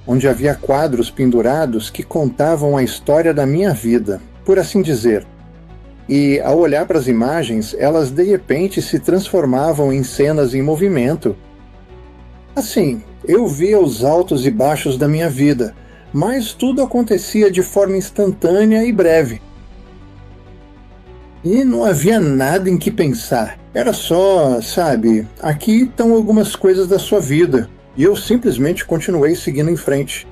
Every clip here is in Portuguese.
onde havia quadros pendurados que contavam a história da minha vida, por assim dizer. E, ao olhar para as imagens, elas de repente se transformavam em cenas em movimento. Assim, eu via os altos e baixos da minha vida, mas tudo acontecia de forma instantânea e breve. E não havia nada em que pensar. Era só, sabe, aqui estão algumas coisas da sua vida. E eu simplesmente continuei seguindo em frente.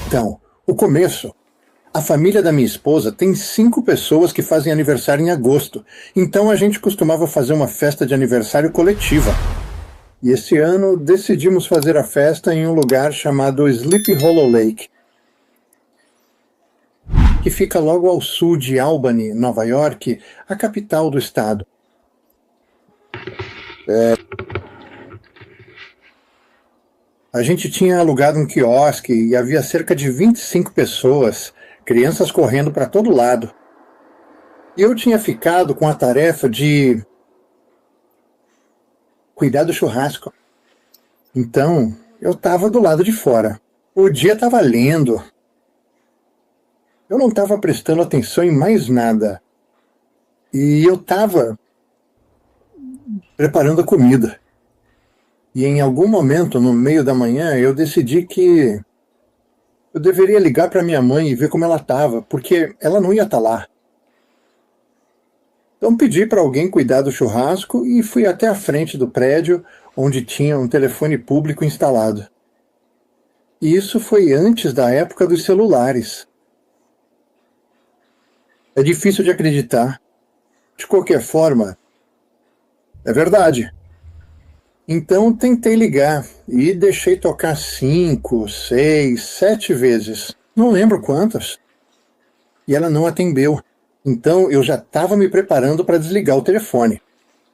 Então, o começo. A família da minha esposa tem 5 pessoas que fazem aniversário em agosto, então a gente costumava fazer uma festa de aniversário coletiva. E esse ano decidimos fazer a festa em um lugar chamado Sleepy Hollow Lake, que fica logo ao sul de Albany, Nova York, a capital do estado. A gente tinha alugado um quiosque e havia cerca de 25 pessoas, crianças correndo para todo lado. E eu tinha ficado com a tarefa de cuidar do churrasco. Então, eu estava do lado de fora. O dia estava lindo. Eu não estava prestando atenção em mais nada. E eu estava preparando a comida. E em algum momento, no meio da manhã, eu decidi que eu deveria ligar para minha mãe e ver como ela estava, porque ela não ia estar lá. Então pedi para alguém cuidar do churrasco e fui até a frente do prédio, onde tinha um telefone público instalado. E isso foi antes da época dos celulares. É difícil de acreditar. De qualquer forma, é verdade. Então tentei ligar e deixei tocar 5, 6, 7 vezes. Não lembro quantas. E ela não atendeu. Então eu já estava me preparando para desligar o telefone.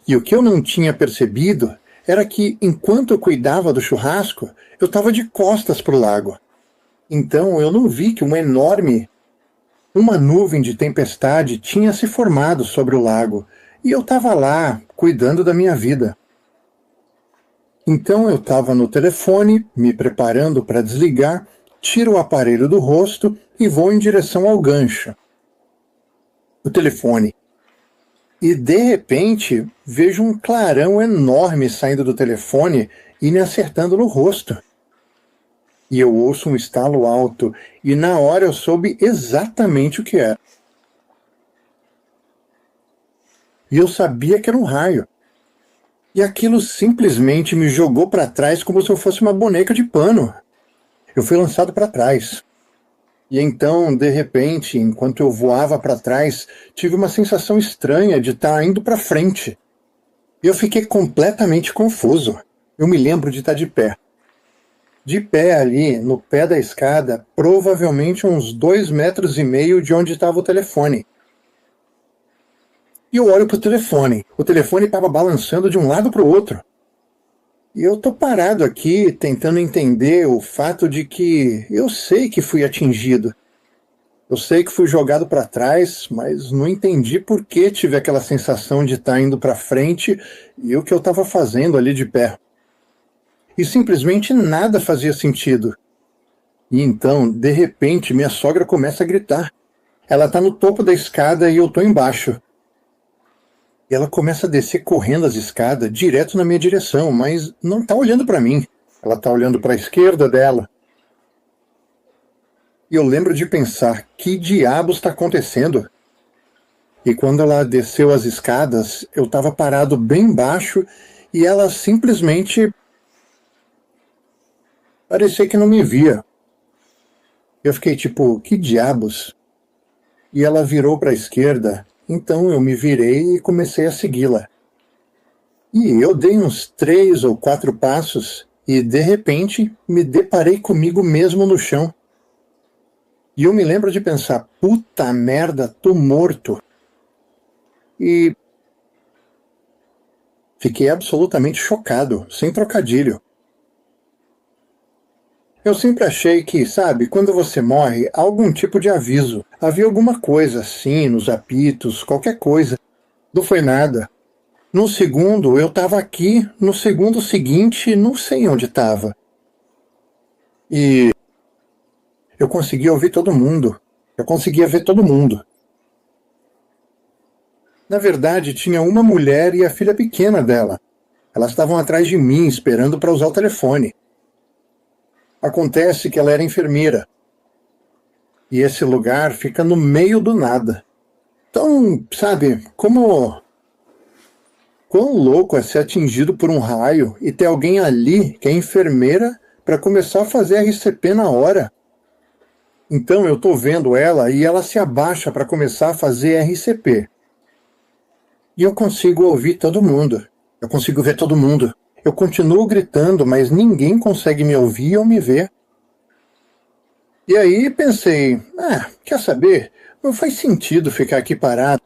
E o que eu não tinha percebido era que, enquanto eu cuidava do churrasco, eu estava de costas para o lago. Então eu não vi que uma nuvem de tempestade tinha se formado sobre o lago. E eu estava lá, cuidando da minha vida. Então eu estava no telefone, me preparando para desligar, tiro o aparelho do rosto e vou em direção ao gancho. O telefone. E de repente vejo um clarão enorme saindo do telefone e me acertando no rosto. E eu ouço um estalo alto e na hora eu soube exatamente o que era. E eu sabia que era um raio. E aquilo simplesmente me jogou para trás como se eu fosse uma boneca de pano. Eu fui lançado para trás. E então, de repente, enquanto eu voava para trás, tive uma sensação estranha de estar indo para frente. E eu fiquei completamente confuso. Eu me lembro de estar de pé. De pé ali, no pé da escada, provavelmente uns 2,5 metros de onde estava o telefone. E eu olho pro telefone. O telefone estava balançando de um lado para o outro. E eu tô parado aqui tentando entender o fato de que eu sei que fui atingido. Eu sei que fui jogado para trás, mas não entendi por que tive aquela sensação de estar indo para frente e o que eu estava fazendo ali de pé. E simplesmente nada fazia sentido. E então, de repente, minha sogra começa a gritar. Ela tá no topo da escada e eu tô embaixo. E ela começa a descer correndo as escadas, direto na minha direção, mas não tá olhando para mim. Ela tá olhando para a esquerda dela. E eu lembro de pensar, que diabos está acontecendo? E quando ela desceu as escadas, eu estava parado bem baixo e ela simplesmente parecia que não me via. Eu fiquei tipo, que diabos? E ela virou para a esquerda. Então eu me virei e comecei a segui-la. E eu dei uns 3 ou 4 passos e, de repente, me deparei comigo mesmo no chão. E eu me lembro de pensar, puta merda, tô morto. E fiquei absolutamente chocado, sem trocadilho. Eu sempre achei que, sabe, quando você morre, há algum tipo de aviso. Havia alguma coisa assim, nos apitos, qualquer coisa. Não foi nada. No segundo, eu estava aqui, no segundo seguinte, não sei onde estava. E eu conseguia ouvir todo mundo. Eu conseguia ver todo mundo. Na verdade, tinha uma mulher e a filha pequena dela. Elas estavam atrás de mim, esperando para usar o telefone. Acontece que ela era enfermeira. E esse lugar fica no meio do nada. Então, sabe, quão louco é ser atingido por um raio e ter alguém ali que é enfermeira para começar a fazer RCP na hora. Então eu tô vendo ela e ela se abaixa para começar a fazer RCP. E eu consigo ouvir todo mundo. Eu consigo ver todo mundo. Eu continuo gritando, mas ninguém consegue me ouvir ou me ver. E aí pensei, quer saber? Não faz sentido ficar aqui parado.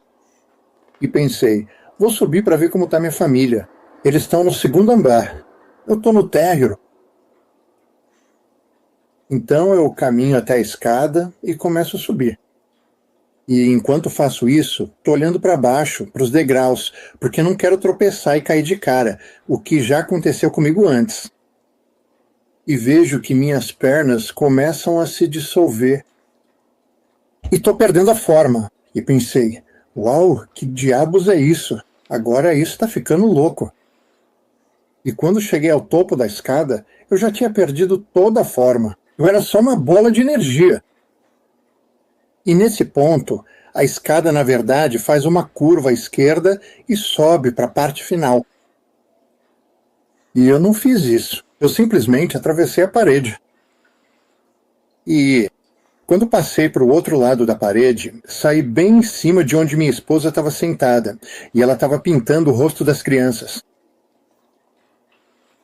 E pensei, vou subir para ver como está minha família. Eles estão no segundo andar. Eu estou no térreo. Então eu caminho até a escada e começo a subir. E enquanto faço isso, estou olhando para baixo, para os degraus, porque não quero tropeçar e cair de cara, o que já aconteceu comigo antes. E vejo que minhas pernas começam a se dissolver. E estou perdendo a forma. E pensei, uau, que diabos é isso? Agora isso está ficando louco. E quando cheguei ao topo da escada, eu já tinha perdido toda a forma. Eu era só uma bola de energia. E nesse ponto, a escada, na verdade, faz uma curva à esquerda e sobe para a parte final. E eu não fiz isso. Eu simplesmente atravessei a parede. E quando passei para o outro lado da parede, saí bem em cima de onde minha esposa estava sentada, e ela estava pintando o rosto das crianças.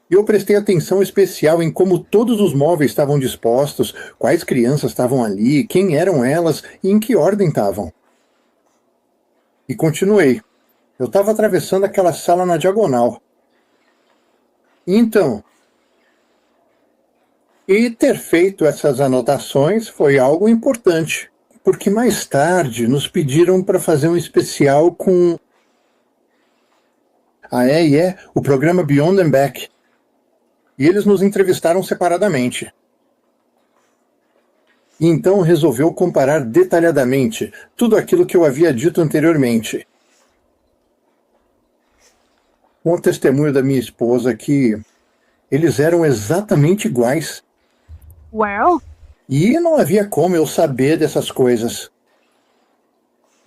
E eu prestei atenção especial em como todos os móveis estavam dispostos, quais crianças estavam ali, quem eram elas e em que ordem estavam. E continuei. Eu estava atravessando aquela sala na diagonal. Então, e ter feito essas anotações foi algo importante, porque mais tarde nos pediram para fazer um especial com o programa Beyond and Back. E eles nos entrevistaram separadamente. E então resolveu comparar detalhadamente tudo aquilo que eu havia dito anteriormente. Com o testemunho da minha esposa que eles eram exatamente iguais. Well? E não havia como eu saber dessas coisas.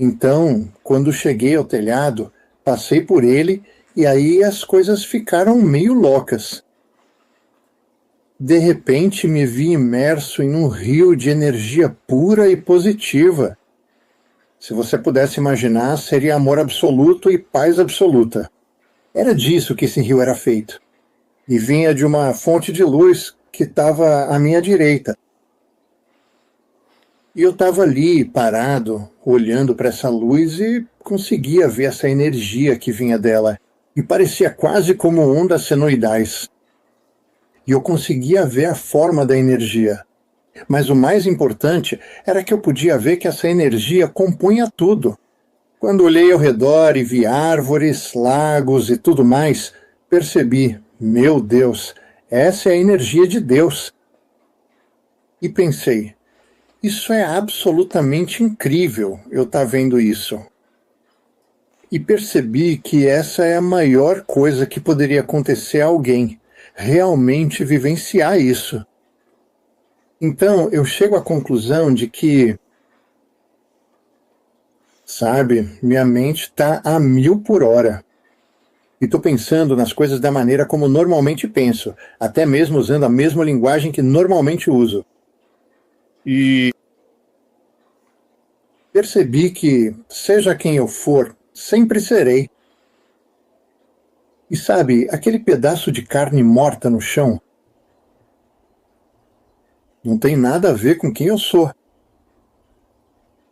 Então, quando cheguei ao telhado, passei por ele e aí as coisas ficaram meio loucas. De repente me vi imerso em um rio de energia pura e positiva. Se você pudesse imaginar, seria amor absoluto e paz absoluta. Era disso que esse rio era feito. E vinha de uma fonte de luz que estava à minha direita. E eu estava ali, parado, olhando para essa luz e conseguia ver essa energia que vinha dela. E parecia quase como ondas senoidais. E eu conseguia ver a forma da energia. Mas o mais importante era que eu podia ver que essa energia compunha tudo. Quando olhei ao redor e vi árvores, lagos e tudo mais, percebi, meu Deus, essa é a energia de Deus. E pensei, isso é absolutamente incrível eu estar vendo isso. E percebi que essa é a maior coisa que poderia acontecer a alguém. Realmente vivenciar isso. Então, eu chego à conclusão de que, sabe, minha mente está a 1000 por hora. E estou pensando nas coisas da maneira como normalmente penso, até mesmo usando a mesma linguagem que normalmente uso. E percebi que, seja quem eu for, sempre serei. E sabe, aquele pedaço de carne morta no chão não tem nada a ver com quem eu sou.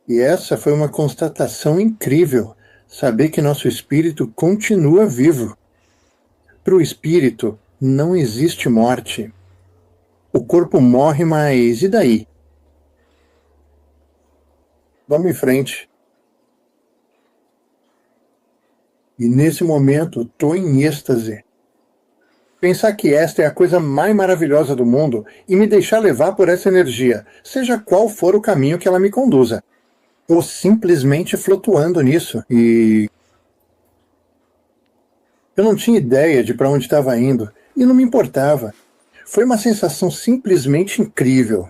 E essa foi uma constatação incrível, saber que nosso espírito continua vivo. Para o espírito não existe morte. O corpo morre, mas e daí? Vamos em frente. E nesse momento, estou em êxtase. Pensar que esta é a coisa mais maravilhosa do mundo e me deixar levar por essa energia, seja qual for o caminho que ela me conduza. Estou simplesmente flutuando nisso e eu não tinha ideia de para onde estava indo e não me importava. Foi uma sensação simplesmente incrível.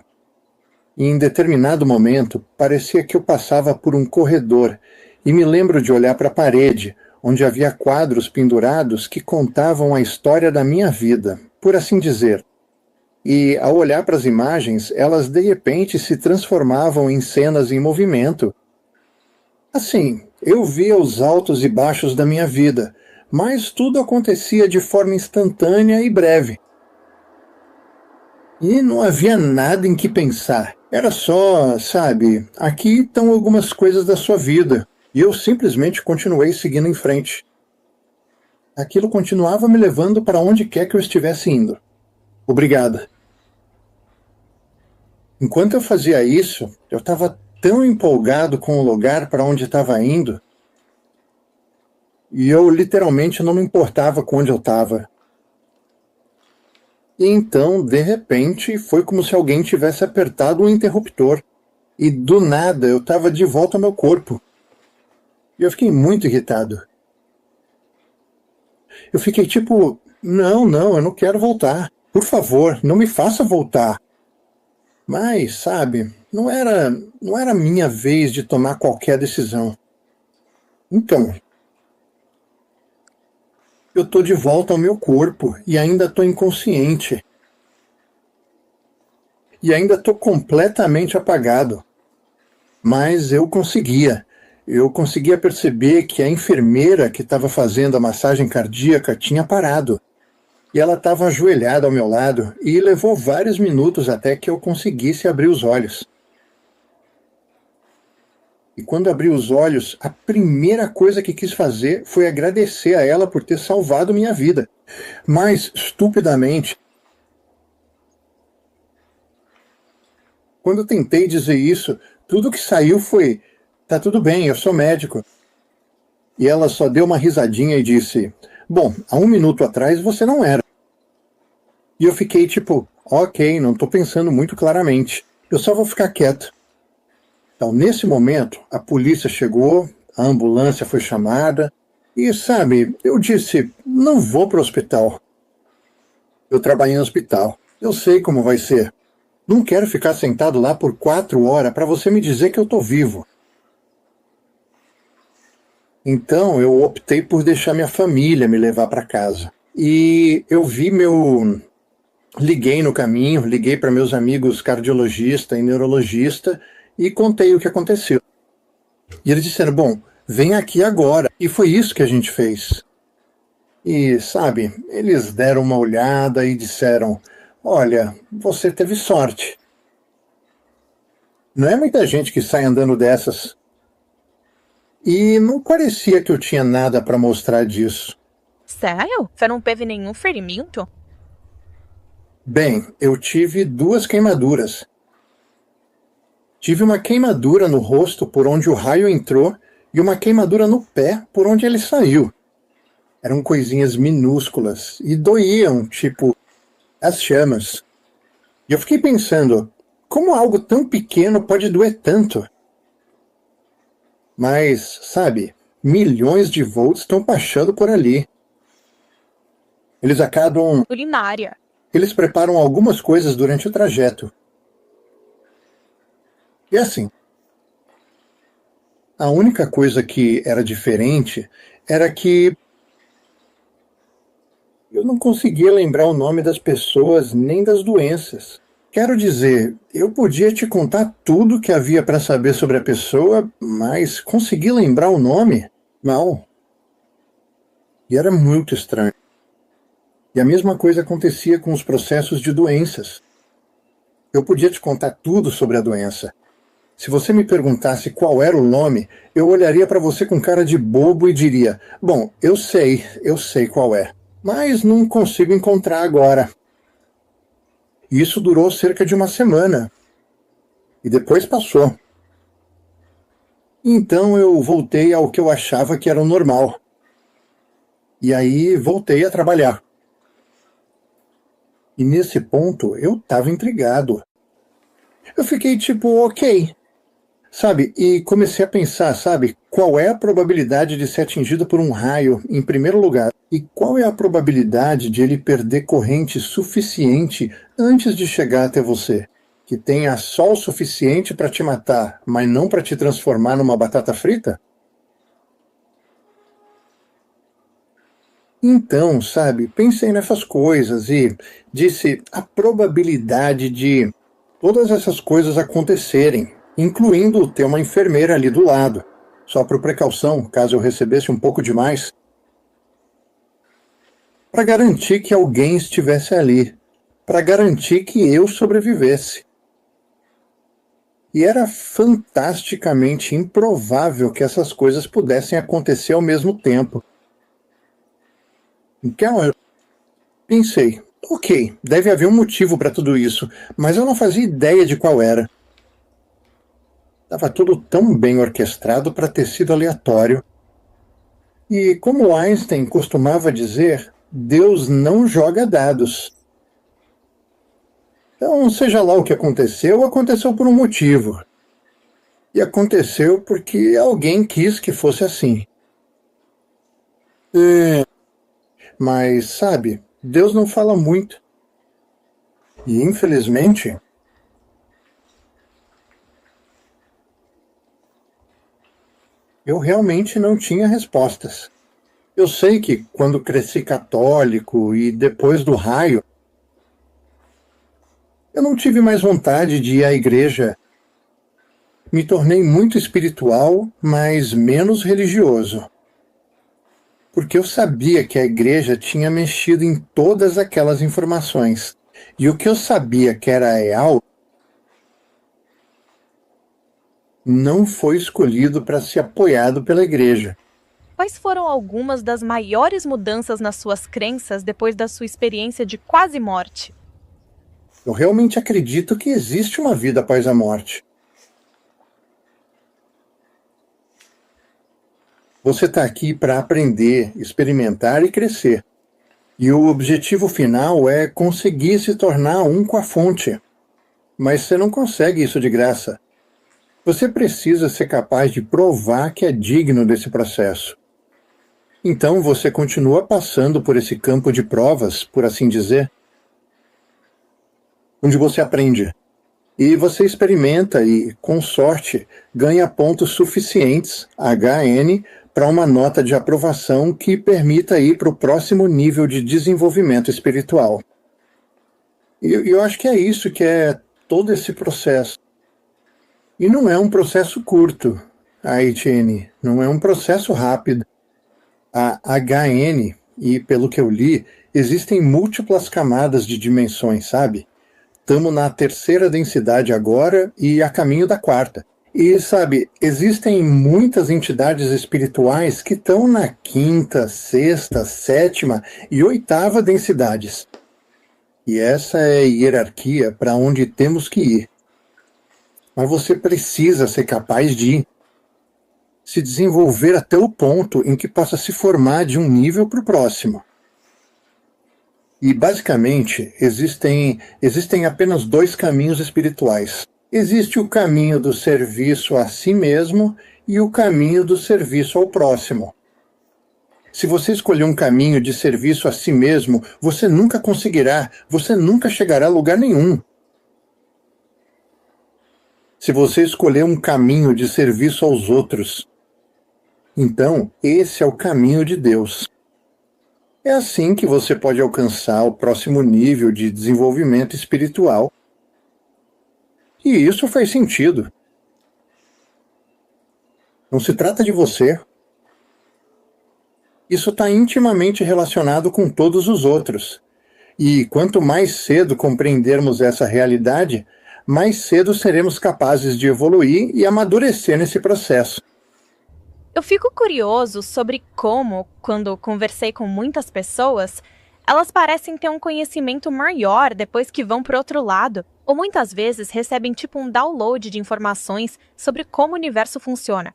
E em determinado momento, parecia que eu passava por um corredor e me lembro de olhar para a parede, onde havia quadros pendurados que contavam a história da minha vida, por assim dizer. E, ao olhar para as imagens, elas de repente se transformavam em cenas em movimento. Assim, eu via os altos e baixos da minha vida, mas tudo acontecia de forma instantânea e breve. E não havia nada em que pensar. Era só, sabe, aqui estão algumas coisas da sua vida. E eu simplesmente continuei seguindo em frente. Aquilo continuava me levando para onde quer que eu estivesse indo. Obrigada. Enquanto eu fazia isso, eu estava tão empolgado com o lugar para onde estava indo, e eu literalmente não me importava com onde eu estava. E então, de repente, foi como se alguém tivesse apertado um interruptor, e do nada eu estava de volta ao meu corpo. E eu fiquei muito irritado. Eu fiquei tipo, não, eu não quero voltar. Por favor, não me faça voltar. Mas, sabe, não era minha vez de tomar qualquer decisão. Então, eu tô de volta ao meu corpo e ainda tô inconsciente. E ainda tô completamente apagado. Mas eu conseguia. Eu conseguia perceber que a enfermeira que estava fazendo a massagem cardíaca tinha parado. E ela estava ajoelhada ao meu lado e levou vários minutos até que eu conseguisse abrir os olhos. E quando abri os olhos, a primeira coisa que quis fazer foi agradecer a ela por ter salvado minha vida. Mas, estupidamente, quando eu tentei dizer isso, tudo que saiu foi: tá tudo bem, eu sou médico. E ela só deu uma risadinha e disse: bom, há um minuto atrás você não era. E eu fiquei tipo, ok, não tô pensando muito claramente. Eu só vou ficar quieto. Então, nesse momento, a polícia chegou, a ambulância foi chamada, e sabe, eu disse, não vou para o hospital. Eu trabalhei no hospital. Eu sei como vai ser. Não quero ficar sentado lá por 4 horas para você me dizer que eu tô vivo. Então, eu optei por deixar minha família me levar para casa. E eu vi Liguei no caminho, liguei para meus amigos cardiologista e neurologista e contei o que aconteceu. E eles disseram, bom, vem aqui agora. E foi isso que a gente fez. E, sabe, eles deram uma olhada e disseram, olha, você teve sorte. Não é muita gente que sai andando dessas. E não parecia que eu tinha nada para mostrar disso. Sério? Você não teve nenhum ferimento? Bem, eu tive 2 queimaduras. Tive uma queimadura no rosto por onde o raio entrou e uma queimadura no pé por onde ele saiu. Eram coisinhas minúsculas e doíam, tipo as chamas. E eu fiquei pensando, como algo tão pequeno pode doer tanto? Mas, sabe, milhões de volts estão passando por ali. Eles acabam... Urinária. Eles preparam algumas coisas durante o trajeto. E assim, a única coisa que era diferente era que eu não conseguia lembrar o nome das pessoas nem das doenças. Quero dizer, eu podia te contar tudo que havia para saber sobre a pessoa, mas conseguir lembrar o nome? Não. E era muito estranho. E a mesma coisa acontecia com os processos de doenças. Eu podia te contar tudo sobre a doença. Se você me perguntasse qual era o nome, eu olharia para você com cara de bobo e diria, bom, eu sei qual é, mas não consigo encontrar agora. E isso durou cerca de uma semana. E depois passou. Então eu voltei ao que eu achava que era o normal. E aí voltei a trabalhar. E nesse ponto eu estava intrigado. Eu fiquei tipo, ok. Sabe, e comecei a pensar, sabe, qual é a probabilidade de ser atingido por um raio, em primeiro lugar, e qual é a probabilidade de ele perder corrente suficiente antes de chegar até você, que tenha sol suficiente para te matar, mas não para te transformar numa batata frita? Então, sabe, pensei nessas coisas e disse a probabilidade de todas essas coisas acontecerem, incluindo ter uma enfermeira ali do lado, só por precaução, caso eu recebesse um pouco demais, para garantir que alguém estivesse ali, para garantir que eu sobrevivesse. E era fantasticamente improvável que essas coisas pudessem acontecer ao mesmo tempo. Então eu pensei, ok, deve haver um motivo para tudo isso, mas eu não fazia ideia de qual era. Estava tudo tão bem orquestrado para ter sido aleatório. E como Einstein costumava dizer, Deus não joga dados. Então, seja lá o que aconteceu, aconteceu por um motivo. E aconteceu porque alguém quis que fosse assim. Mas, sabe, Deus não fala muito. E, infelizmente, eu realmente não tinha respostas. Eu sei que quando cresci católico e depois do raio, eu não tive mais vontade de ir à igreja. Me tornei muito espiritual, mas menos religioso. Porque eu sabia que a igreja tinha mexido em todas aquelas informações. E o que eu sabia que era real não foi escolhido para ser apoiado pela igreja. Quais foram algumas das maiores mudanças nas suas crenças depois da sua experiência de quase morte? Eu realmente acredito que existe uma vida após a morte. Você está aqui para aprender, experimentar e crescer. E o objetivo final é conseguir se tornar um com a fonte. Mas você não consegue isso de graça. Você precisa ser capaz de provar que é digno desse processo. Então você continua passando por esse campo de provas, por assim dizer, onde você aprende. E você experimenta e, com sorte, ganha pontos suficientes, HN, para uma nota de aprovação que permita ir para o próximo nível de desenvolvimento espiritual. E eu acho que é isso que é todo esse processo. E não é um processo curto, a HN, não é um processo rápido. A HN, e pelo que eu li, existem múltiplas camadas de dimensões, sabe? Estamos na terceira densidade agora e a caminho da quarta. E, sabe, existem muitas entidades espirituais que estão na quinta, sexta, sétima e oitava densidades. E essa é a hierarquia para onde temos que ir. Mas você precisa ser capaz de se desenvolver até o ponto em que possa se formar de um nível para o próximo. E, basicamente, existem apenas dois caminhos espirituais. Existe o caminho do serviço a si mesmo e o caminho do serviço ao próximo. Se você escolher um caminho de serviço a si mesmo, você nunca conseguirá, você nunca chegará a lugar nenhum. Se você escolher um caminho de serviço aos outros, então esse é o caminho de Deus. É assim que você pode alcançar o próximo nível de desenvolvimento espiritual. E isso faz sentido. Não se trata de você. Isso está intimamente relacionado com todos os outros. E quanto mais cedo compreendermos essa realidade, mais cedo seremos capazes de evoluir e amadurecer nesse processo. Eu fico curioso sobre como, quando conversei com muitas pessoas, Elas parecem ter um conhecimento maior depois que vão para outro lado, ou muitas vezes recebem tipo um download de informações sobre como o universo funciona.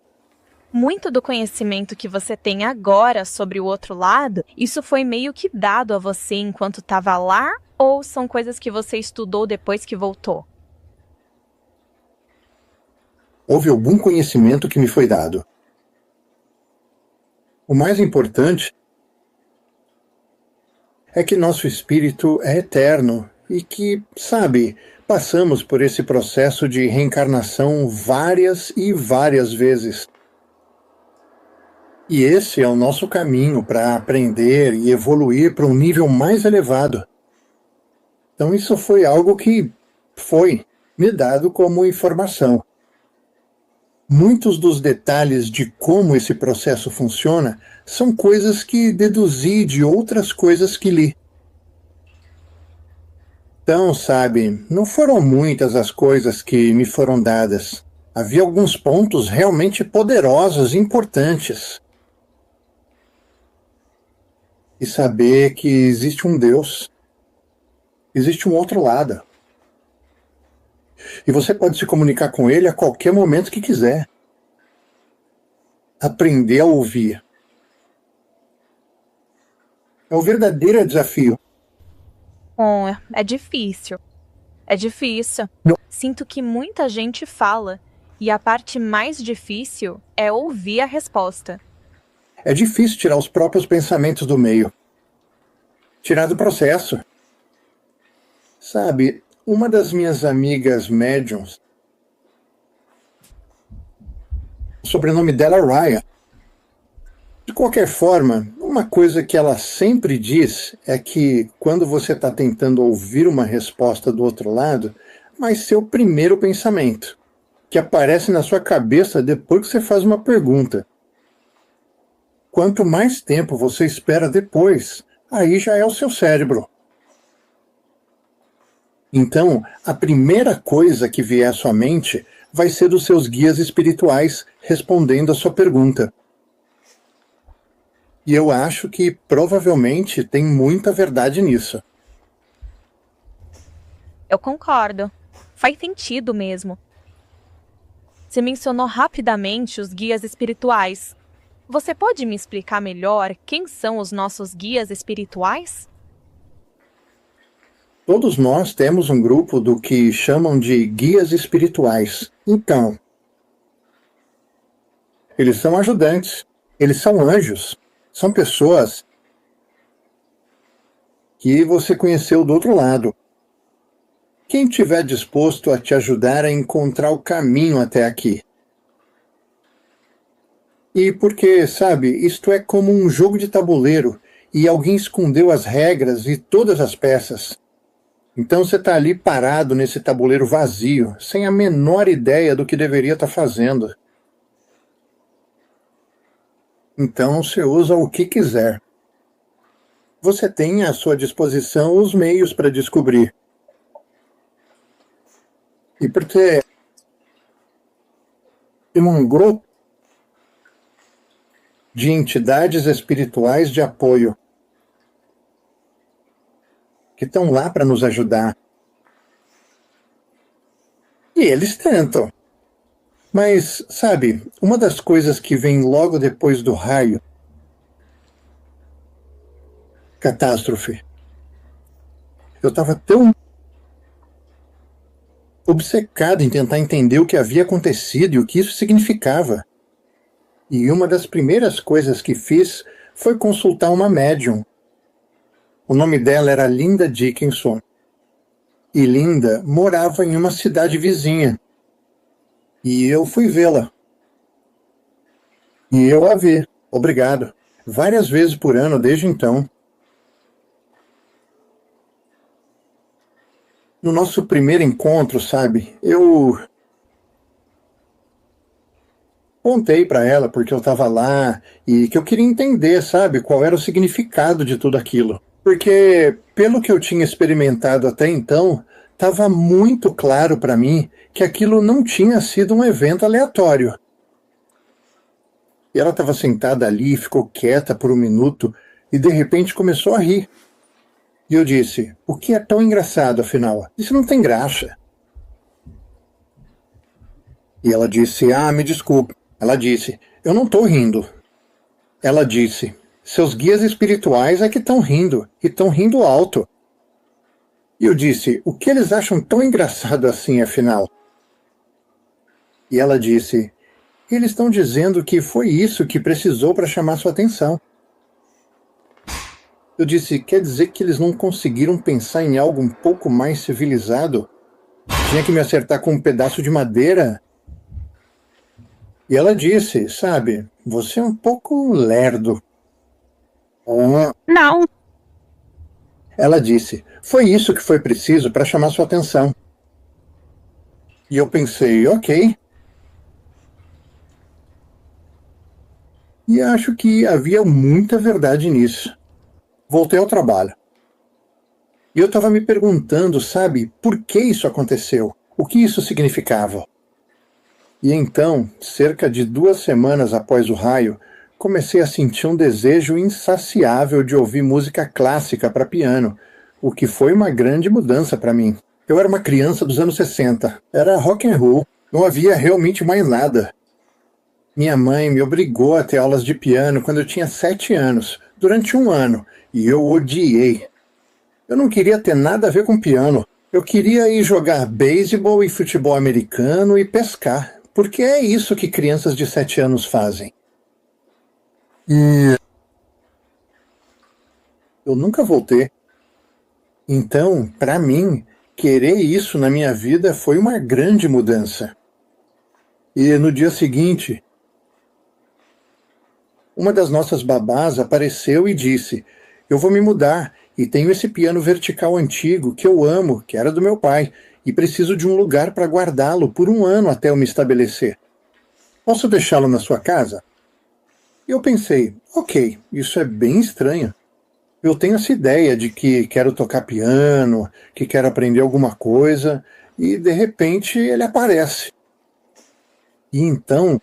Muito do conhecimento que você tem agora sobre o outro lado, isso foi meio que dado a você enquanto estava lá, ou são coisas que você estudou depois que voltou? Houve algum conhecimento que me foi dado. O mais importante é que nosso espírito é eterno e que, sabe, passamos por esse processo de reencarnação várias e várias vezes. E esse é o nosso caminho para aprender e evoluir para um nível mais elevado. Então isso foi algo que foi me dado como informação. Muitos dos detalhes de como esse processo funciona são coisas que deduzi de outras coisas que li. Então, sabe, não foram muitas as coisas que me foram dadas. Havia alguns pontos realmente poderosos e importantes. E saber que existe um Deus, existe um outro lado. E você pode se comunicar com ele a qualquer momento que quiser. Aprender a ouvir. É o verdadeiro desafio. Bom, é difícil. É difícil. Não. Sinto que muita gente fala, e a parte mais difícil é ouvir a resposta. É difícil tirar os próprios pensamentos do meio. Tirar do processo. Sabe, uma das minhas amigas médiums, o sobrenome dela é Raya. De qualquer forma, uma coisa que ela sempre diz é que quando você está tentando ouvir uma resposta do outro lado, vai ser o primeiro pensamento, que aparece na sua cabeça depois que você faz uma pergunta. Quanto mais tempo você espera depois, aí já é o seu cérebro. Então, a primeira coisa que vier à sua mente vai ser dos seus guias espirituais respondendo a sua pergunta. E eu acho que provavelmente tem muita verdade nisso. Eu concordo. Faz sentido mesmo. Você mencionou rapidamente os guias espirituais. Você pode me explicar melhor quem são os nossos guias espirituais? Todos nós temos um grupo do que chamam de guias espirituais. Então, eles são ajudantes, eles são anjos, são pessoas que você conheceu do outro lado. Quem estiver disposto a te ajudar a encontrar o caminho até aqui. E porque, sabe, isto é como um jogo de tabuleiro e alguém escondeu as regras e todas as peças. Então você está ali parado nesse tabuleiro vazio, sem a menor ideia do que deveria estar fazendo. Então você usa o que quiser. Você tem à sua disposição os meios para descobrir. E porque tem um grupo de entidades espirituais de apoio que estão lá para nos ajudar. E eles tentam. Mas, sabe, uma das coisas que vem logo depois do raio, catástrofe. Eu estava tão obcecado em tentar entender o que havia acontecido e o que isso significava. E uma das primeiras coisas que fiz foi consultar uma médium. O nome dela era Linda Dickinson. E Linda morava em uma cidade vizinha. E eu fui vê-la. E eu a vi. Obrigado. Várias vezes por ano desde então. No nosso primeiro encontro, sabe, eu contei para ela porque eu estava lá e que eu queria entender, sabe, qual era o significado de tudo aquilo. Porque, pelo que eu tinha experimentado até então, estava muito claro para mim que aquilo não tinha sido um evento aleatório. E ela estava sentada ali, ficou quieta por um minuto e de repente começou a rir. E eu disse, o que é tão engraçado, afinal? Isso não tem graça. E ela disse, me desculpe. Ela disse, eu não estou rindo. Ela disse, seus guias espirituais é que estão rindo, e estão rindo alto. E eu disse, o que eles acham tão engraçado assim, afinal? E ela disse, eles estão dizendo que foi isso que precisou para chamar sua atenção. Eu disse, quer dizer que eles não conseguiram pensar em algo um pouco mais civilizado? Tinha que me acertar com um pedaço de madeira? E ela disse, sabe, você é um pouco lerdo. Não. Ela disse, foi isso que foi preciso para chamar sua atenção. E eu pensei, ok. E acho que havia muita verdade nisso. Voltei ao trabalho. E eu estava me perguntando, sabe, por que isso aconteceu? O que isso significava? E então, cerca de 2 semanas após o raio, comecei a sentir um desejo insaciável de ouvir música clássica para piano, o que foi uma grande mudança para mim. Eu era uma criança dos anos 60, era rock and roll, não havia realmente mais nada. Minha mãe me obrigou a ter aulas de piano quando eu tinha 7 anos, durante 1 ano, e eu odiei. Eu não queria ter nada a ver com piano. Eu queria ir jogar beisebol e futebol americano e pescar, porque é isso que crianças de 7 anos fazem. E eu nunca voltei. Então, para mim, querer isso na minha vida foi uma grande mudança. E no dia seguinte, uma das nossas babás apareceu e disse, eu vou me mudar e tenho esse piano vertical antigo que eu amo, que era do meu pai, e preciso de um lugar para guardá-lo por 1 ano até eu me estabelecer. Posso deixá-lo na sua casa? E eu pensei, ok, isso é bem estranho. Eu tenho essa ideia de que quero tocar piano, que quero aprender alguma coisa, e de repente ele aparece. E então,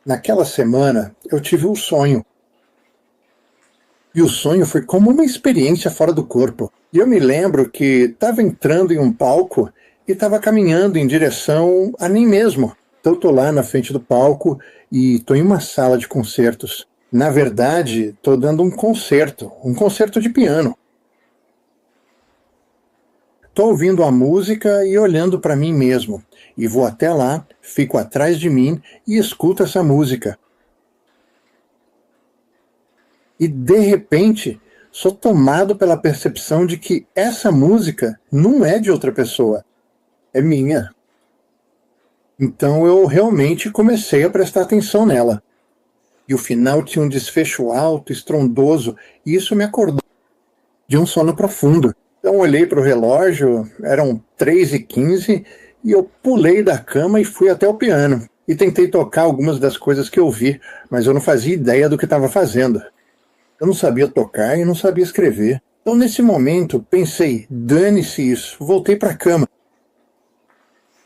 naquela semana, eu tive um sonho. E o sonho foi como uma experiência fora do corpo. E eu me lembro que estava entrando em um palco e estava caminhando em direção a mim mesmo. Então eu estou lá na frente do palco e estou em uma sala de concertos. Na verdade, estou dando um concerto de piano. Estou ouvindo a música e olhando para mim mesmo. E vou até lá, fico atrás de mim e escuto essa música. E, de repente, sou tomado pela percepção de que essa música não é de outra pessoa, é minha. Então eu realmente comecei a prestar atenção nela. E o final tinha um desfecho alto, estrondoso, e isso me acordou de um sono profundo. Então olhei para o relógio, eram 3h15, e eu pulei da cama e fui até o piano. E tentei tocar algumas das coisas que eu vi, mas eu não fazia ideia do que estava fazendo. Eu não sabia tocar e não sabia escrever. Então, nesse momento, pensei, dane-se isso, voltei para a cama.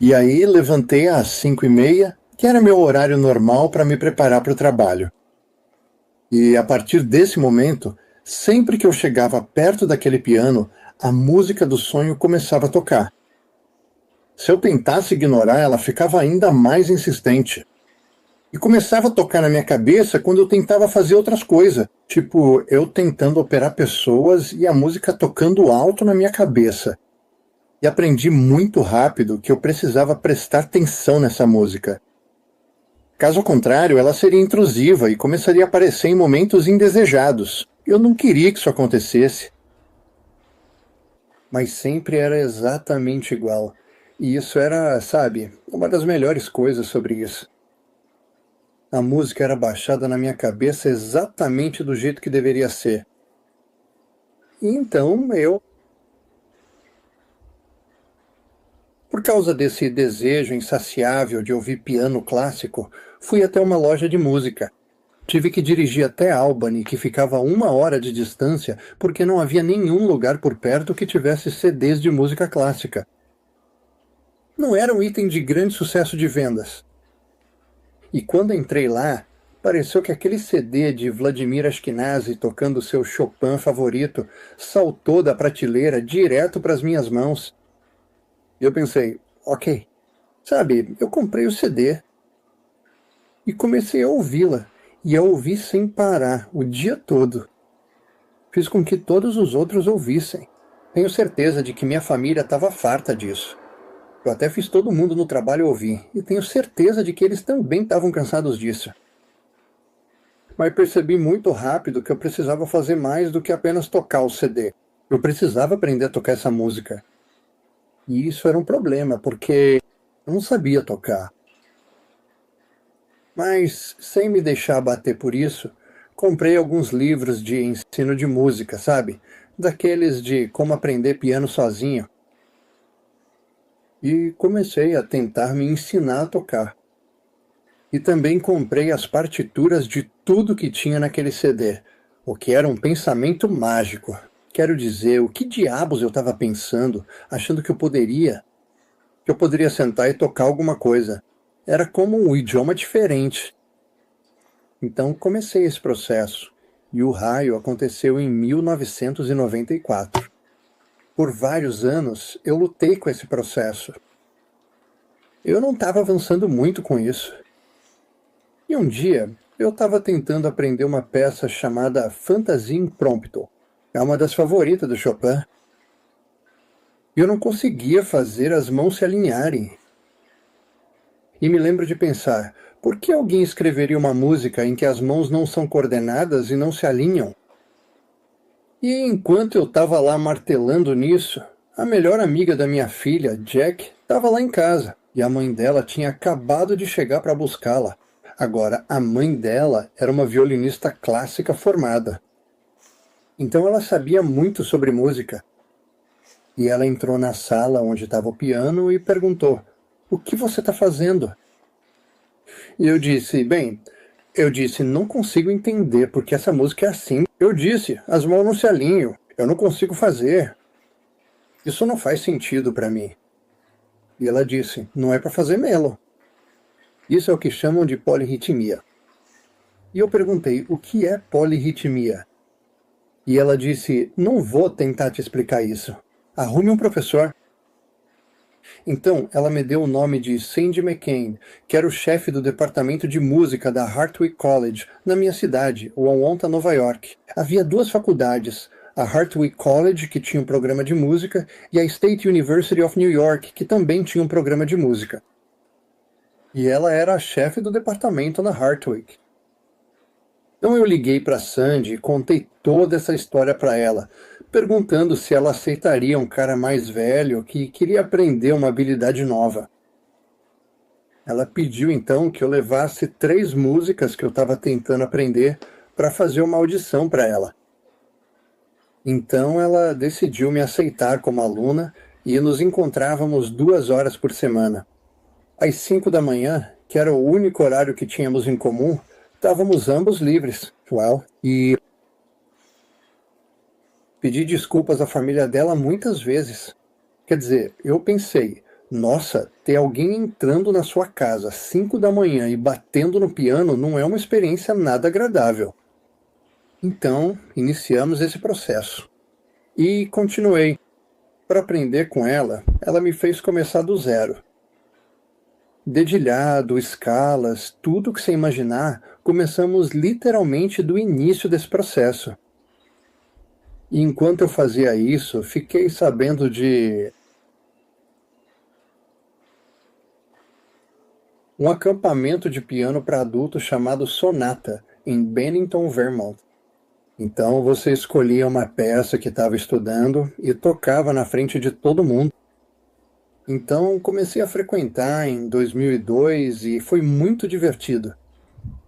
E aí, levantei às 5h30, que era meu horário normal para me preparar para o trabalho. E, a partir desse momento, sempre que eu chegava perto daquele piano, a música do sonho começava a tocar. Se eu tentasse ignorar, ela ficava ainda mais insistente. E começava a tocar na minha cabeça quando eu tentava fazer outras coisas. Tipo, eu tentando operar pessoas e a música tocando alto na minha cabeça. E aprendi muito rápido que eu precisava prestar atenção nessa música. Caso contrário, ela seria intrusiva e começaria a aparecer em momentos indesejados. Eu não queria que isso acontecesse. Mas sempre era exatamente igual. E isso era, sabe, uma das melhores coisas sobre isso. A música era baixada na minha cabeça exatamente do jeito que deveria ser. E então eu, por causa desse desejo insaciável de ouvir piano clássico, fui até uma loja de música. Tive que dirigir até Albany, que ficava a 1 hora de distância, porque não havia nenhum lugar por perto que tivesse CDs de música clássica. Não era um item de grande sucesso de vendas. E quando entrei lá, pareceu que aquele CD de Vladimir Ashkenazy tocando seu Chopin favorito saltou da prateleira direto para as minhas mãos. E eu pensei, ok, sabe, eu comprei o CD e comecei a ouvi-la, e a ouvir sem parar, o dia todo. Fiz com que todos os outros ouvissem. Tenho certeza de que minha família estava farta disso. Eu até fiz todo mundo no trabalho ouvir, e tenho certeza de que eles também estavam cansados disso. Mas percebi muito rápido que eu precisava fazer mais do que apenas tocar o CD. Eu precisava aprender a tocar essa música. E isso era um problema, porque eu não sabia tocar. Mas, sem me deixar abater por isso, comprei alguns livros de ensino de música, sabe? Daqueles de como aprender piano sozinho. E comecei a tentar me ensinar a tocar. E também comprei as partituras de tudo que tinha naquele CD, o que era um pensamento mágico. Quero dizer, o que diabos eu estava pensando, achando que eu poderia sentar e tocar alguma coisa. Era como um idioma diferente. Então comecei esse processo, e o raio aconteceu em 1994. Por vários anos eu lutei com esse processo. Eu não estava avançando muito com isso. E um dia, eu estava tentando aprender uma peça chamada Fantasia Impromptu. É uma das favoritas do Chopin. E eu não conseguia fazer as mãos se alinharem. E me lembro de pensar, por que alguém escreveria uma música em que as mãos não são coordenadas e não se alinham? E enquanto eu estava lá martelando nisso, a melhor amiga da minha filha, Jack, estava lá em casa. E a mãe dela tinha acabado de chegar para buscá-la. Agora, a mãe dela era uma violinista clássica formada. Então ela sabia muito sobre música. E ela entrou na sala onde estava o piano e perguntou, o que você está fazendo? E eu disse, não consigo entender porque essa música é assim. Eu disse, as mãos não se alinham, eu não consigo fazer. Isso não faz sentido para mim. E ela disse, não é para fazer mesmo. Isso é o que chamam de polirritmia. E eu perguntei, o que é polirritmia? E ela disse, não vou tentar te explicar isso. Arrume um professor. Então, ela me deu o nome de Sandy McCain, que era o chefe do departamento de música da Hartwick College, na minha cidade, Wauwonta, Nova York. Havia duas faculdades, a Hartwick College, que tinha um programa de música, e a State University of New York, que também tinha um programa de música. E ela era a chefe do departamento na Hartwick. Então eu liguei para Sandy e contei toda essa história para ela, perguntando se ela aceitaria um cara mais velho que queria aprender uma habilidade nova. Ela pediu então que eu levasse 3 músicas que eu estava tentando aprender para fazer uma audição para ela. Então ela decidiu me aceitar como aluna e nos encontrávamos 2 horas por semana. Às 5 da manhã, que era o único horário que tínhamos em comum, estávamos ambos livres. E pedi desculpas à família dela muitas vezes. Quer dizer, eu pensei, nossa, ter alguém entrando na sua casa às 5 da manhã e batendo no piano não é uma experiência nada agradável. Então, iniciamos esse processo. E continuei. Para aprender com ela, ela me fez começar do zero. Dedilhado, escalas, tudo que você imaginar, começamos literalmente do início desse processo. E enquanto eu fazia isso, fiquei sabendo de um acampamento de piano para adultos chamado Sonata, em Bennington, Vermont. Então você escolhia uma peça que estava estudando e tocava na frente de todo mundo. Então comecei a frequentar em 2002 e foi muito divertido.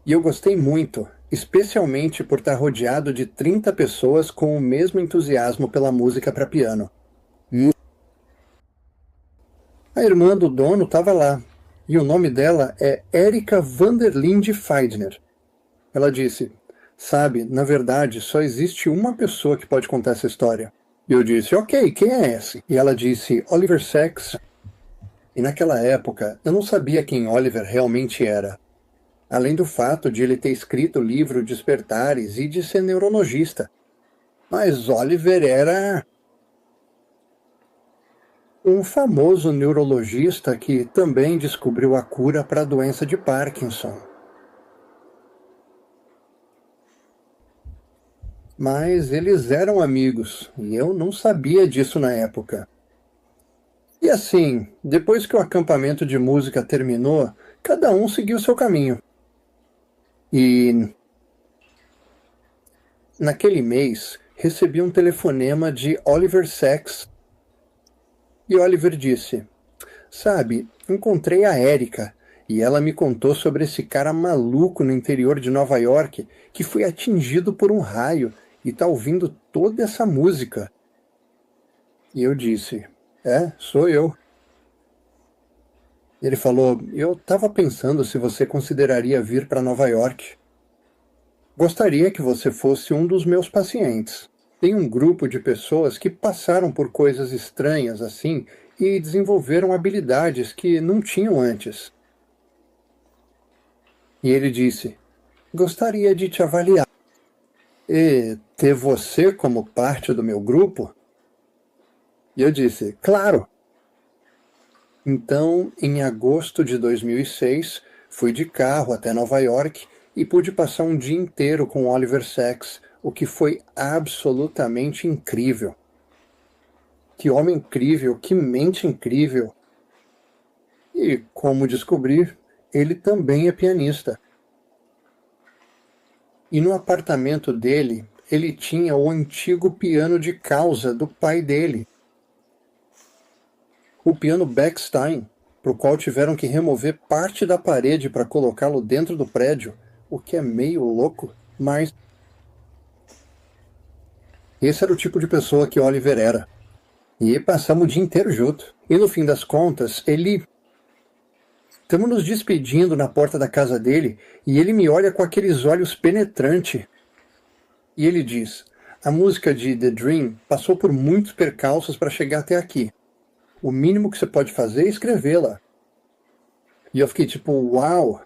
E eu gostei muito, especialmente por estar rodeado de 30 pessoas com o mesmo entusiasmo pela música para piano. A irmã do dono estava lá, e o nome dela é Erika Vanderlinde Feidner. Ela disse, sabe, na verdade só existe uma pessoa que pode contar essa história. E eu disse, ok, quem é esse? E ela disse, Oliver Sacks. E naquela época eu não sabia quem Oliver realmente era. além do fato de ele ter escrito o livro Despertares e de ser neurologista. Mas Oliver era um famoso neurologista que também descobriu a cura para a doença de Parkinson. Mas eles eram amigos, e eu não sabia disso na época. E assim, depois que o acampamento de música terminou, cada um seguiu seu caminho. E naquele mês, recebi um telefonema de Oliver Sacks. E Oliver disse: "Sabe, encontrei a Erika, e ela me contou sobre esse cara maluco no interior de Nova York que foi atingido por um raio e tá ouvindo toda essa música." E eu disse: sou eu." Ele falou: "Eu estava pensando se você consideraria vir para Nova York. Gostaria que você fosse um dos meus pacientes. Tem um grupo de pessoas que passaram por coisas estranhas assim e desenvolveram habilidades que não tinham antes." E ele disse: "Gostaria de te avaliar. E ter você como parte do meu grupo?" E eu disse: "Claro." Então, em agosto de 2006, fui de carro até Nova York e pude passar um dia inteiro com Oliver Sacks, o que foi absolutamente incrível. Que homem incrível, que mente incrível. E, como descobri, ele também é pianista. E no apartamento dele, ele tinha o antigo piano de causa do pai dele. O piano Bechstein, para o qual tiveram que remover parte da parede para colocá-lo dentro do prédio, o que é meio louco, mas esse era o tipo de pessoa que Oliver era. E passamos o dia inteiro junto. E no fim das contas, estamos nos despedindo na porta da casa dele e ele me olha com aqueles olhos penetrantes. E ele diz: "A música de The Dream passou por muitos percalços para chegar até aqui. O mínimo que você pode fazer é escrevê-la." E eu fiquei tipo, uau!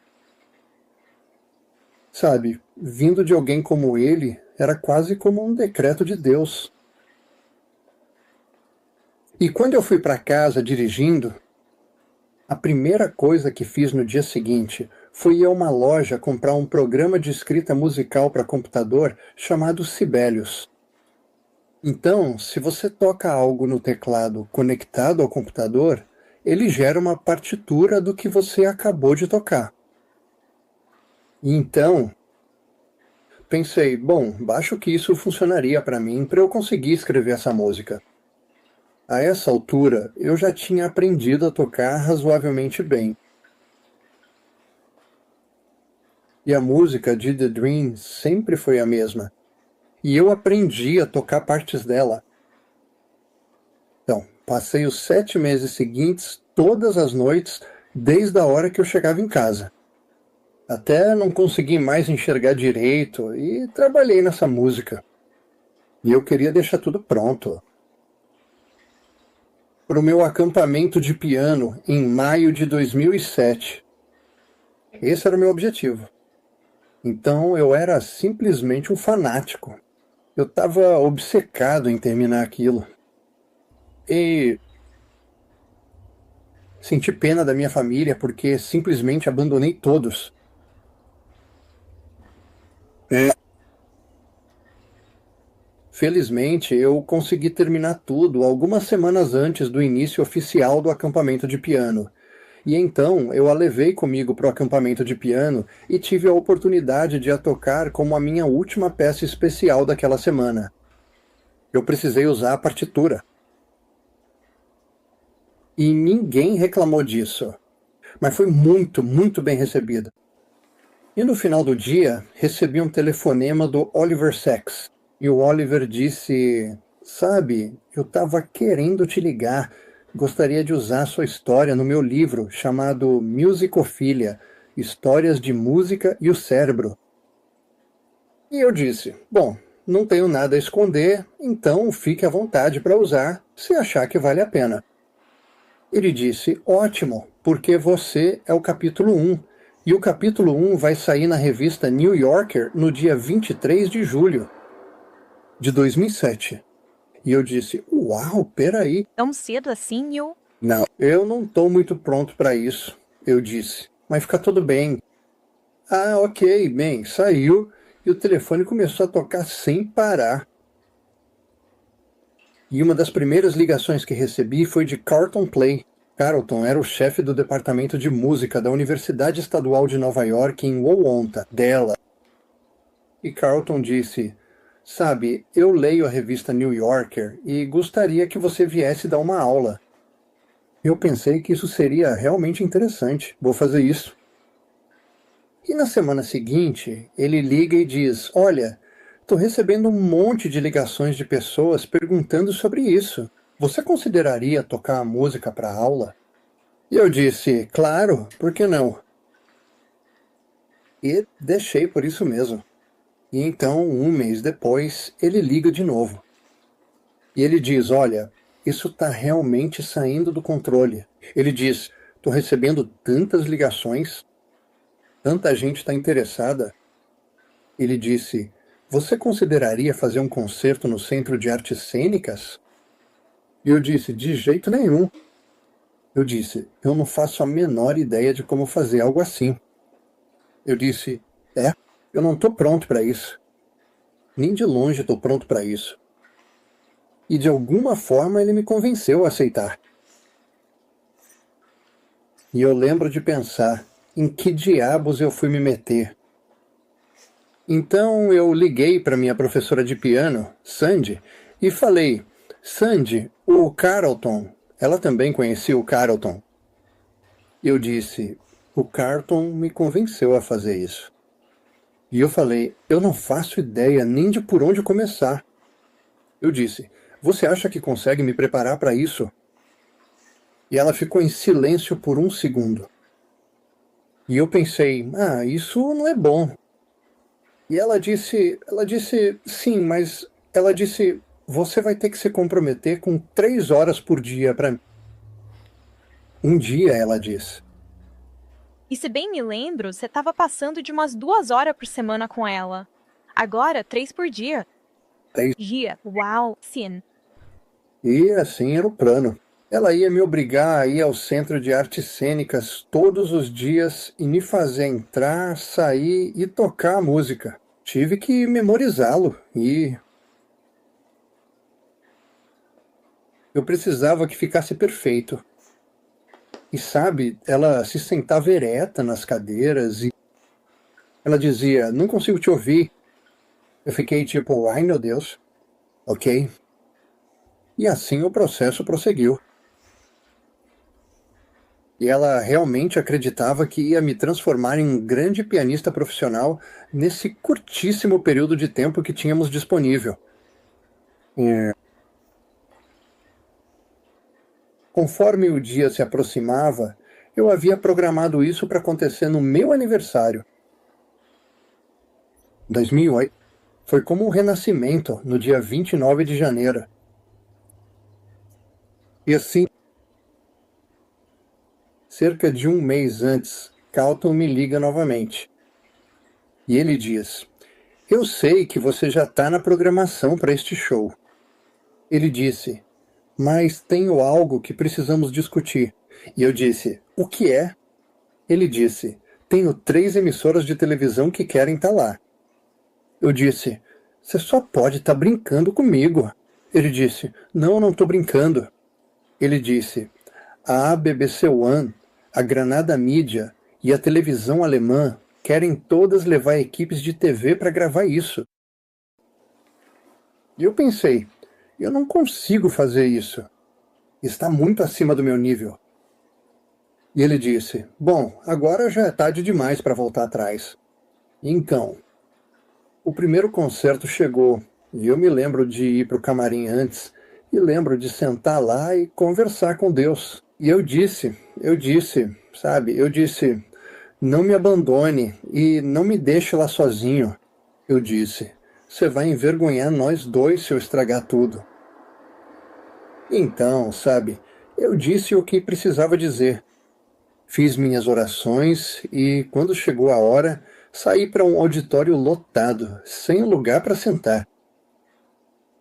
Sabe, vindo de alguém como ele, era quase como um decreto de Deus. E quando eu fui para casa dirigindo, a primeira coisa que fiz no dia seguinte foi ir a uma loja comprar um programa de escrita musical para computador chamado Sibelius. Então, se você toca algo no teclado conectado ao computador, ele gera uma partitura do que você acabou de tocar. E então, pensei, bom, acho que isso funcionaria para mim para eu conseguir escrever essa música. A essa altura, eu já tinha aprendido a tocar razoavelmente bem. E a música de The Dream sempre foi a mesma. E eu aprendi a tocar partes dela. Então, passei os 7 meses seguintes, todas as noites, desde a hora que eu chegava em casa. Até não consegui mais enxergar direito e trabalhei nessa música. E eu queria deixar tudo pronto. Para o meu acampamento de piano em maio de 2007. Esse era o meu objetivo. Então eu era simplesmente um fanático. Eu estava obcecado em terminar aquilo. E senti pena da minha família porque simplesmente abandonei todos. Felizmente, eu consegui terminar tudo algumas semanas antes do início oficial do acampamento de piano. E então eu a levei comigo para o acampamento de piano e tive a oportunidade de a tocar como a minha última peça especial daquela semana. Eu precisei usar a partitura. E ninguém reclamou disso. Mas foi muito, muito bem recebido. E no final do dia, recebi um telefonema do Oliver Sacks. E o Oliver disse: "Sabe, eu estava querendo te ligar. Gostaria de usar sua história no meu livro chamado Musicophilia, Histórias de Música e o Cérebro." E eu disse: "Bom, não tenho nada a esconder, então fique à vontade para usar, se achar que vale a pena." Ele disse: "Ótimo, porque você é o capítulo 1, E o capítulo 1 vai sair na revista New Yorker no dia 23 de julho de 2007. E eu disse, uau, peraí. Tão cedo assim, Neil? Não, eu não tô muito pronto para isso, eu disse. Mas fica tudo bem. Ah, ok, bem, saiu e o telefone começou a tocar sem parar. E uma das primeiras ligações que recebi foi de Carlton Play. Carlton era o chefe do departamento de música da Universidade Estadual de Nova York em Wowonta, dela. E Carlton disse, sabe, eu leio a revista New Yorker e gostaria que você viesse dar uma aula. Eu pensei que isso seria realmente interessante. Vou fazer isso. E na semana seguinte, ele liga e diz, olha, estou recebendo um monte de ligações de pessoas perguntando sobre isso. Você consideraria tocar a música para aula? E eu disse, claro, por que não? E deixei por isso mesmo. E então, um mês depois, ele liga de novo. E ele diz, olha, isso está realmente saindo do controle. Ele diz, estou recebendo tantas ligações, tanta gente está interessada. Ele disse, você consideraria fazer um concerto no Centro de Artes Cênicas? E eu disse, de jeito nenhum. Eu disse, eu não faço a menor ideia de como fazer algo assim. Eu disse, eu não estou pronto para isso. Nem de longe estou pronto para isso. E de alguma forma ele me convenceu a aceitar. E eu lembro de pensar, em que diabos eu fui me meter? Então eu liguei para minha professora de piano, Sandy, e falei, Sandy, o Carlton, ela também conhecia o Carlton. Eu disse, o Carlton me convenceu a fazer isso. E eu falei, eu não faço ideia nem de por onde começar. Eu disse, você acha que consegue me preparar para isso? E ela ficou em silêncio por um segundo. E eu pensei, isso não é bom. E ela disse, sim, mas ela disse, você vai ter que se comprometer com 3 horas por dia para... Um dia, ela disse. E se bem me lembro, você estava passando de umas 2 horas por semana com ela. Agora, 3 por dia. 3 dia. Uau, sim. E assim era o plano. Ela ia me obrigar a ir ao Centro de Artes Cênicas todos os dias e me fazer entrar, sair e tocar a música. Tive que memorizá-lo e... eu precisava que ficasse perfeito. E sabe, ela se sentava ereta nas cadeiras e ela dizia, não consigo te ouvir. Eu fiquei tipo, ai meu Deus, ok. E assim o processo prosseguiu. E ela realmente acreditava que ia me transformar em um grande pianista profissional nesse curtíssimo período de tempo que tínhamos disponível. Conforme o dia se aproximava, eu havia programado isso para acontecer no meu aniversário. 2008 foi como um renascimento no dia 29 de janeiro. E assim, cerca de um mês antes, Carlton me liga novamente. E ele diz, eu sei que você já está na programação para este show. Ele disse, mas tenho algo que precisamos discutir. E eu disse, o que é? Ele disse, tenho 3 emissoras de televisão que querem estar lá. Eu disse, você só pode estar brincando comigo. Ele disse, não estou brincando. Ele disse, a BBC One, a Granada Mídia e a televisão alemã querem todas levar equipes de TV para gravar isso. E eu pensei, eu não consigo fazer isso. Está muito acima do meu nível. E ele disse, bom, agora já é tarde demais para voltar atrás. Então, o primeiro concerto chegou e eu me lembro de ir para o camarim antes e lembro de sentar lá e conversar com Deus. E eu disse, não me abandone e não me deixe lá sozinho. Eu disse, você vai envergonhar nós dois se eu estragar tudo. Então, eu disse o que precisava dizer. Fiz minhas orações e, quando chegou a hora, saí para um auditório lotado, sem lugar para sentar.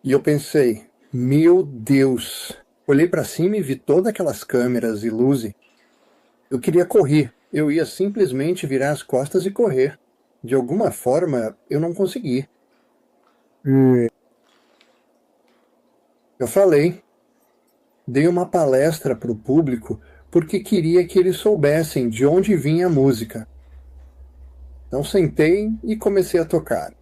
E eu pensei, meu Deus! Olhei para cima e vi todas aquelas câmeras e luzes. Eu queria correr, eu ia simplesmente virar as costas e correr. De alguma forma, eu não consegui. Eu falei, dei uma palestra para o público porque queria que eles soubessem de onde vinha a música. Então sentei e comecei a tocar.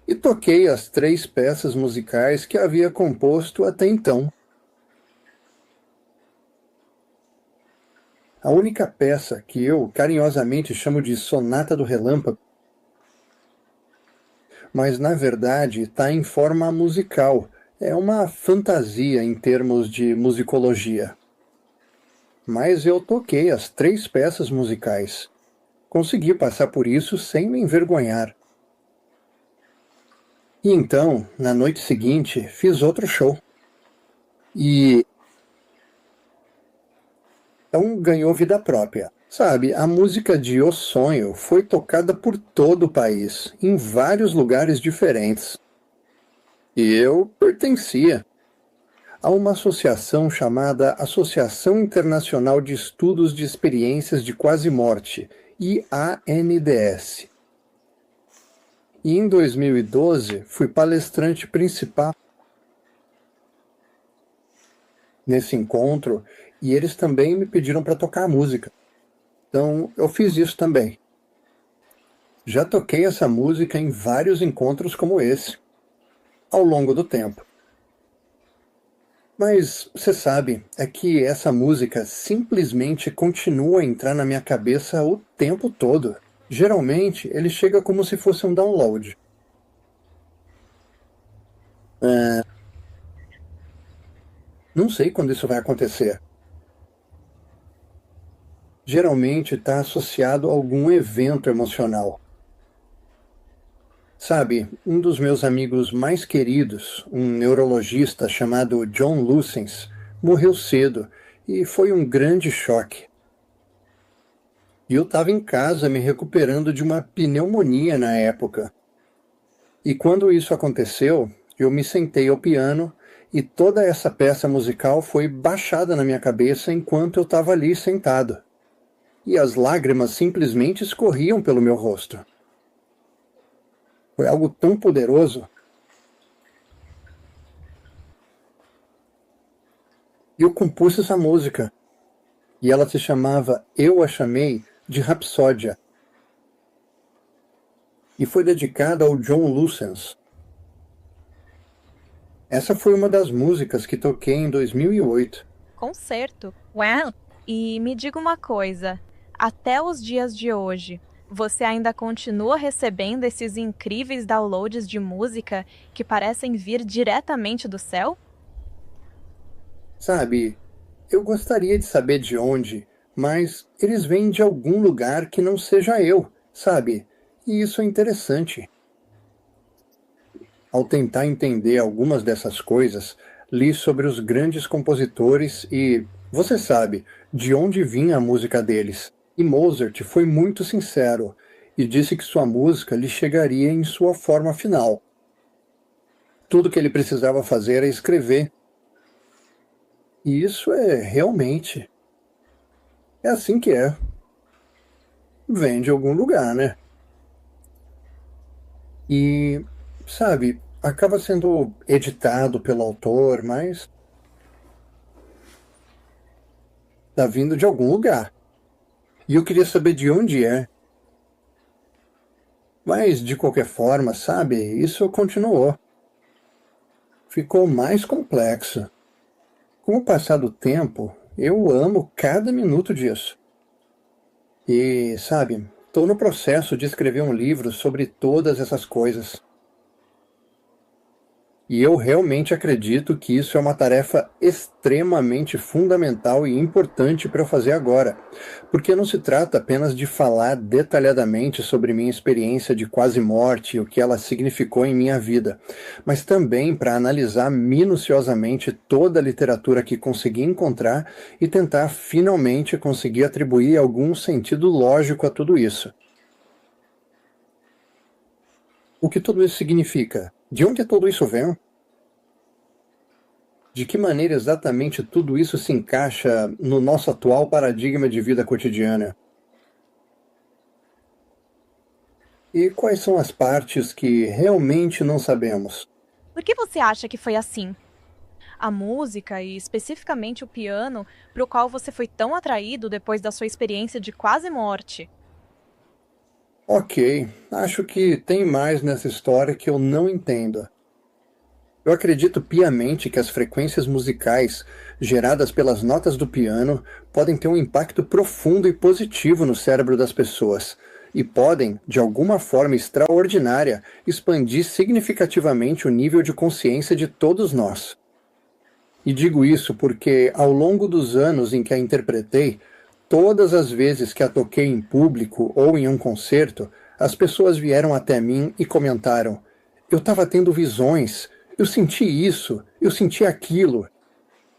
E toquei as 3 peças musicais que havia composto até então. A única peça que eu carinhosamente chamo de Sonata do Relâmpago, mas na verdade está em forma musical, é uma fantasia em termos de musicologia. Mas eu toquei as 3 peças musicais. Consegui passar por isso sem me envergonhar. E então, na noite seguinte, fiz outro show. E então ganhou vida própria. Sabe, a música de O Sonho foi tocada por todo o país, em vários lugares diferentes. E eu pertencia a uma associação chamada Associação Internacional de Estudos de Experiências de Quase Morte, IANDS. E em 2012 fui palestrante principal nesse encontro e eles também me pediram para tocar música. Então eu fiz isso também. Já toquei essa música em vários encontros como esse, ao longo do tempo. Mas, você sabe, é que essa música simplesmente continua a entrar na minha cabeça o tempo todo. Geralmente, ele chega como se fosse um download. Não sei quando isso vai acontecer. Geralmente está associado a algum evento emocional. Sabe, um dos meus amigos mais queridos, um neurologista chamado John Lucens, morreu cedo e foi um grande choque. E eu estava em casa me recuperando de uma pneumonia na época. E quando isso aconteceu, eu me sentei ao piano e toda essa peça musical foi baixada na minha cabeça enquanto eu estava ali sentado. E as lágrimas simplesmente escorriam pelo meu rosto. Foi algo tão poderoso. Eu compus essa música. E ela se chamava Eu a Chamei de Rapsódia. E foi dedicada ao John Lucens. Essa foi uma das músicas que toquei em 2008. Concerto. Well, e me diga uma coisa. Até os dias de hoje, você ainda continua recebendo esses incríveis downloads de música que parecem vir diretamente do céu? Sabe, eu gostaria de saber de onde, mas eles vêm de algum lugar que não seja eu, sabe? E isso é interessante. Ao tentar entender algumas dessas coisas, li sobre os grandes compositores e, você sabe, de onde vinha a música deles. E Mozart foi muito sincero e disse que sua música lhe chegaria em sua forma final. Tudo que ele precisava fazer era escrever. E isso é realmente... é assim que é. Vem de algum lugar, né? E, sabe, acaba sendo editado pelo autor, mas tá vindo de algum lugar. E eu queria saber de onde é. Mas, de qualquer forma, sabe, isso continuou. Ficou mais complexo. Com o passar do tempo, eu amo cada minuto disso. E, sabe, estou no processo de escrever um livro sobre todas essas coisas. E eu realmente acredito que isso é uma tarefa extremamente fundamental e importante para eu fazer agora, porque não se trata apenas de falar detalhadamente sobre minha experiência de quase morte e o que ela significou em minha vida, mas também para analisar minuciosamente toda a literatura que consegui encontrar e tentar finalmente conseguir atribuir algum sentido lógico a tudo isso. O que tudo isso significa? De onde tudo isso vem? De que maneira exatamente tudo isso se encaixa no nosso atual paradigma de vida cotidiana? E quais são as partes que realmente não sabemos? Por que você acha que foi assim? A música, e especificamente o piano, para o qual você foi tão atraído depois da sua experiência de quase morte. Ok, acho que tem mais nessa história que eu não entendo. Eu acredito piamente que as frequências musicais geradas pelas notas do piano podem ter um impacto profundo e positivo no cérebro das pessoas e podem, de alguma forma extraordinária, expandir significativamente o nível de consciência de todos nós. E digo isso porque, ao longo dos anos em que a interpretei, todas as vezes que a toquei em público ou em um concerto, as pessoas vieram até mim e comentaram: eu estava tendo visões, eu senti isso, eu senti aquilo.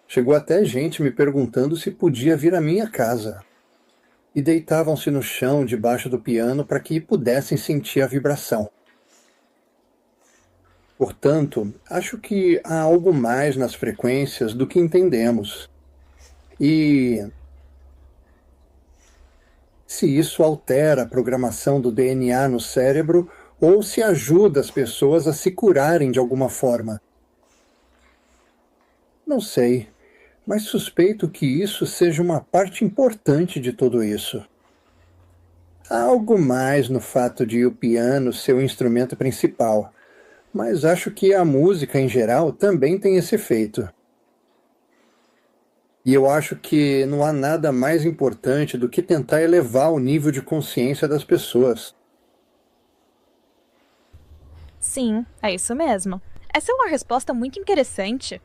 Chegou até gente me perguntando se podia vir à minha casa. E deitavam-se no chão debaixo do piano para que pudessem sentir a vibração. Portanto, acho que há algo mais nas frequências do que entendemos. E se isso altera a programação do DNA no cérebro ou se ajuda as pessoas a se curarem de alguma forma. Não sei, mas suspeito que isso seja uma parte importante de tudo isso. Há algo mais no fato de o piano ser o instrumento principal, mas acho que a música em geral também tem esse efeito. E eu acho que não há nada mais importante do que tentar elevar o nível de consciência das pessoas. Sim, é isso mesmo. Essa é uma resposta muito interessante.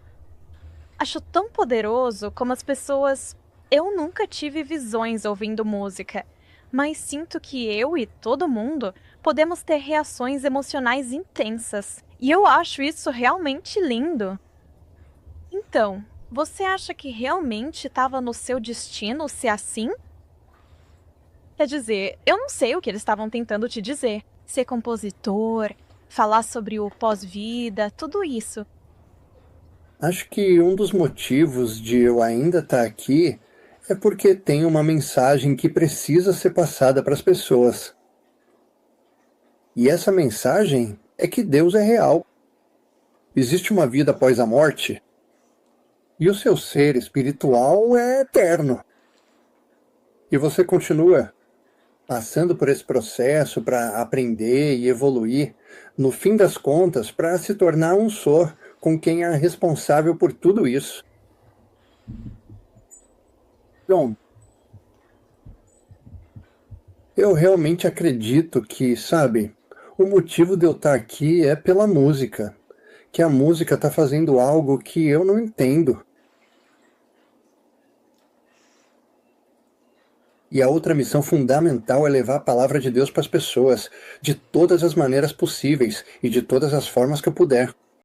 Acho tão poderoso como as pessoas. Eu nunca tive visões ouvindo música, mas sinto que eu e todo mundo podemos ter reações emocionais intensas. E eu acho isso realmente lindo. Então, você acha que realmente estava no seu destino ser assim? Quer dizer, eu não sei o que eles estavam tentando te dizer. Ser compositor, falar sobre o pós-vida, tudo isso. Acho que um dos motivos de eu ainda estar aqui é porque tem uma mensagem que precisa ser passada para as pessoas. E essa mensagem é que Deus é real. Existe uma vida após a morte e o seu ser espiritual é eterno. E você continua passando por esse processo para aprender e evoluir, no fim das contas, para se tornar um só com quem é responsável por tudo isso. Bom, eu realmente acredito que, sabe, o motivo de eu estar aqui é pela música, que a música está fazendo algo que eu não entendo. E a outra missão fundamental é levar a palavra de Deus para as pessoas, de todas as maneiras possíveis e de todas as formas que eu puder.